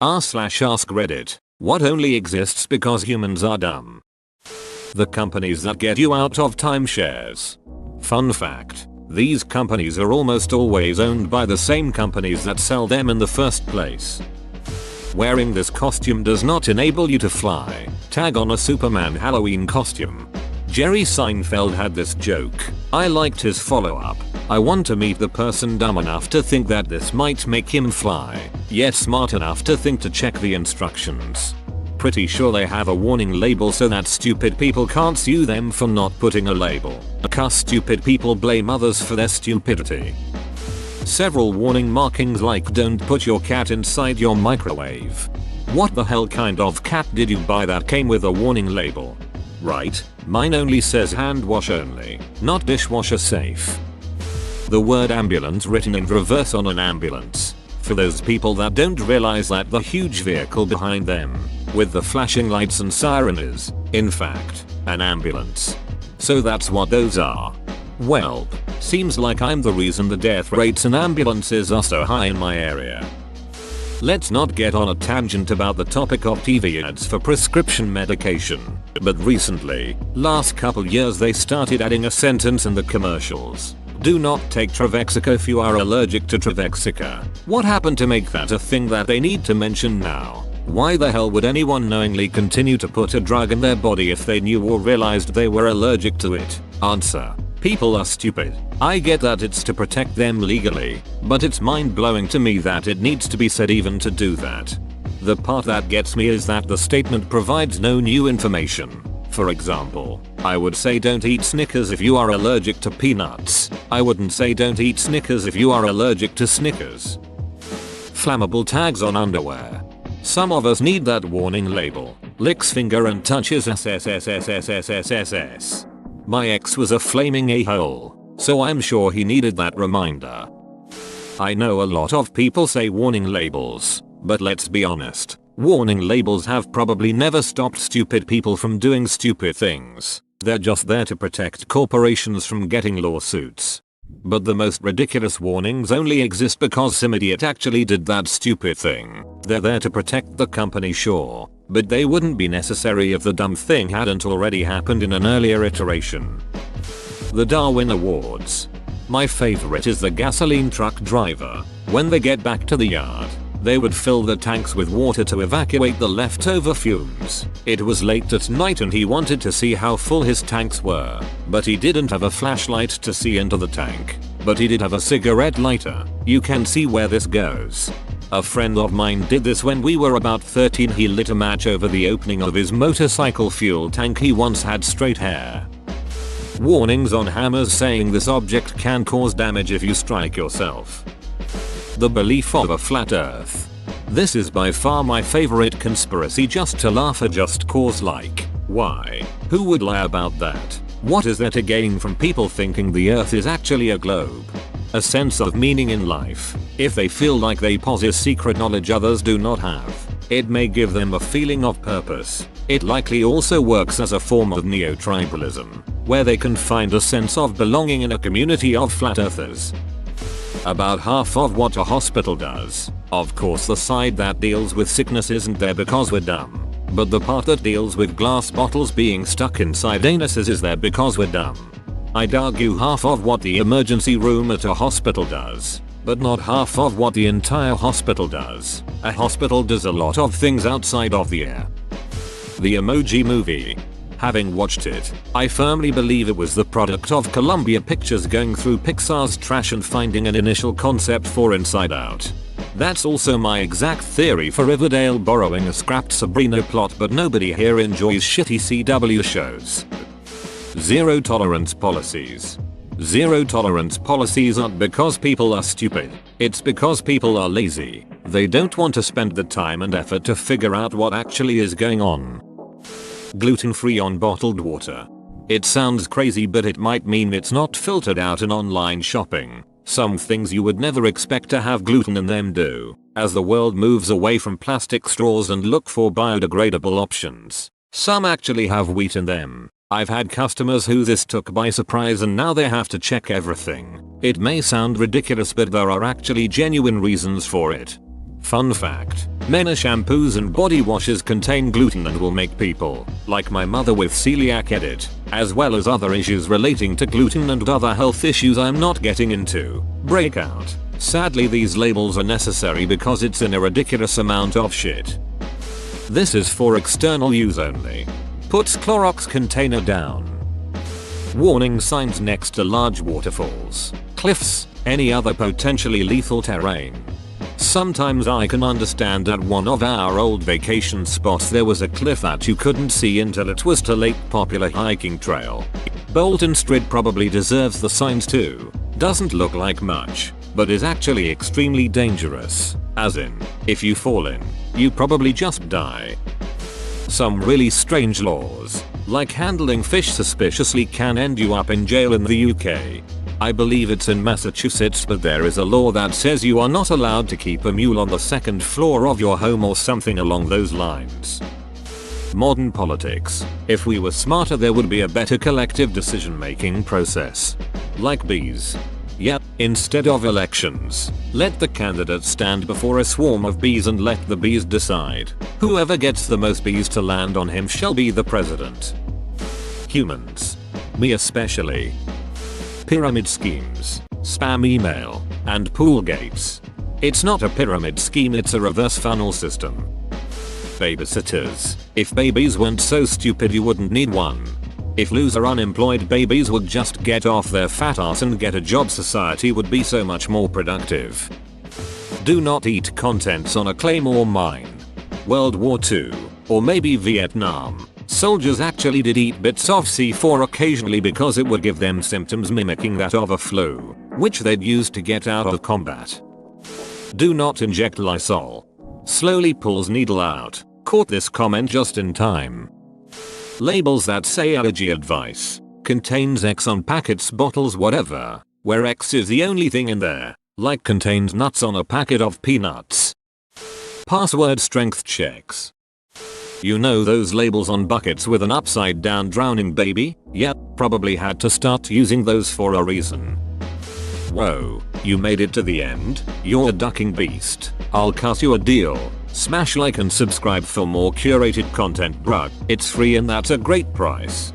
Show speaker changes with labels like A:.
A: r/ask Reddit. What only exists because humans are dumb? The companies that get you out of timeshares. Fun fact. These companies are almost always owned by the same companies that sell them in the first place. Wearing this costume does not enable you to fly. Tag on a Superman Halloween costume. Jerry Seinfeld had this joke. I liked his follow-up. I want to meet the person dumb enough to think that this might make him fly, yet smart enough to think to check the instructions. Pretty sure they have a warning label so that stupid people can't sue them for not putting a label. Because stupid people blame others for their stupidity. Several warning markings like don't put your cat inside your microwave. What the hell kind of cat did you buy that came with a warning label? Right, mine only says hand wash only, not dishwasher safe. The word ambulance written in reverse on an ambulance. For those people that don't realize that the huge vehicle behind them, with the flashing lights and siren is, in fact, an ambulance. So that's what those are. Well, seems like I'm the reason the death rates in ambulances are so high in my area. Let's not get on a tangent about the topic of TV ads for prescription medication, but recently, last couple years they started adding a sentence in the commercials. Do not take Trevexica if you are allergic to Trevexica. What happened to make that a thing that they need to mention now? Why the hell would anyone knowingly continue to put a drug in their body if they knew or realized they were allergic to it? Answer. People are stupid. I get that it's to protect them legally, but it's mind-blowing to me that it needs to be said even to do that. The part that gets me is that the statement provides no new information. For example, I would say don't eat Snickers if you are allergic to peanuts. I wouldn't say don't eat Snickers if you are allergic to Snickers. Flammable tags on underwear. Some of us need that warning label. Licks finger and touches SSSSSSSSS. My ex was a flaming a-hole, so I'm sure he needed that reminder. I know a lot of people say warning labels, but let's be honest. Warning labels have probably never stopped stupid people from doing stupid things. They're just there to protect corporations from getting lawsuits. But the most ridiculous warnings only exist because some idiot actually did that stupid thing. They're there to protect the company, sure, but they wouldn't be necessary if the dumb thing hadn't already happened in an earlier iteration. The Darwin Awards. My favorite is the gasoline truck driver. When they get back to the yard, they would fill the tanks with water to evacuate the leftover fumes. It was late at night and he wanted to see how full his tanks were, but he didn't have a flashlight to see into the tank. But he did have a cigarette lighter. You can see where this goes. A friend of mine did this when we were about 13. He lit a match over the opening of his motorcycle fuel tank. He once had straight hair. Warnings on hammers saying this object can cause damage if you strike yourself. The belief of a flat earth. This is by far my favorite conspiracy just to laugh at just cause, like, why? Who would lie about that? What is there to gain from people thinking the earth is actually a globe? A sense of meaning in life. If they feel like they possess secret knowledge others do not have, it may give them a feeling of purpose. It likely also works as a form of neo-tribalism, where they can find a sense of belonging in a community of flat earthers. About half of what a hospital does. Of course, the side that deals with sickness isn't there because we're dumb. But the part that deals with glass bottles being stuck inside anuses is there because we're dumb. I'd argue half of what the emergency room at a hospital does, but not half of what the entire hospital does. A hospital does a lot of things outside of the air. The Emoji Movie. Having watched it, I firmly believe it was the product of Columbia Pictures going through Pixar's trash and finding an initial concept for Inside Out. That's also my exact theory for Riverdale borrowing a scrapped Sabrina plot, but nobody here enjoys shitty CW shows. Zero tolerance policies. Zero tolerance policies aren't because people are stupid, it's because people are lazy. They don't want to spend the time and effort to figure out what actually is going on. Gluten-free on bottled water. It sounds crazy, but it might mean it's not filtered out in online shopping. Some things you would never expect to have gluten in them do, as the world moves away from plastic straws and look for biodegradable options. Some actually have wheat in them. I've had customers who this took by surprise and now they have to check everything. It may sound ridiculous, but there are actually genuine reasons for it. Fun fact, many shampoos and body washes contain gluten and will make people, like my mother with celiac edit, as well as other issues relating to gluten and other health issues I'm not getting into, break out. Sadly these labels are necessary because it's in a ridiculous amount of shit. This is for external use only. Puts Clorox container down. Warning signs next to large waterfalls, cliffs, any other potentially lethal terrain. Sometimes I can understand at one of our old vacation spots there was a cliff that you couldn't see until it was too late. Popular hiking trail. Bolton Street probably deserves the signs too. Doesn't look like much, but is actually extremely dangerous. As in, if you fall in, you probably just die. Some really strange laws, like handling fish suspiciously, can end you up in jail in the UK. I believe it's in Massachusetts, but there is a law that says you are not allowed to keep a mule on the second floor of your home or something along those lines. Modern politics. If we were smarter there would be a better collective decision-making process. Like bees. Yep, instead of elections, let the candidate stand before a swarm of bees and let the bees decide. Whoever gets the most bees to land on him shall be the president. Humans. Me especially. Pyramid schemes, spam email, and pool gates. It's not a pyramid scheme, it's a reverse funnel system. Babysitters. If babies weren't so stupid you wouldn't need one. If loser unemployed babies would just get off their fat ass and get a job, society would be so much more productive. Do not eat contents on a Claymore mine. World War II, or maybe Vietnam. Soldiers actually did eat bits of C4 occasionally because it would give them symptoms mimicking that of a flu, which they'd use to get out of combat. Do not inject Lysol. Slowly pulls needle out. Caught this comment just in time. Labels that say allergy advice. Contains X on packets, bottles, whatever, where X is the only thing in there, like contains nuts on a packet of peanuts. Password strength checks. You know those labels on buckets with an upside down drowning baby? Yep, probably had to start using those for a reason. Whoa, you made it to the end? You're a ducking beast. I'll cut you a deal. Smash like and subscribe for more curated content, bruh. It's free and that's a great price.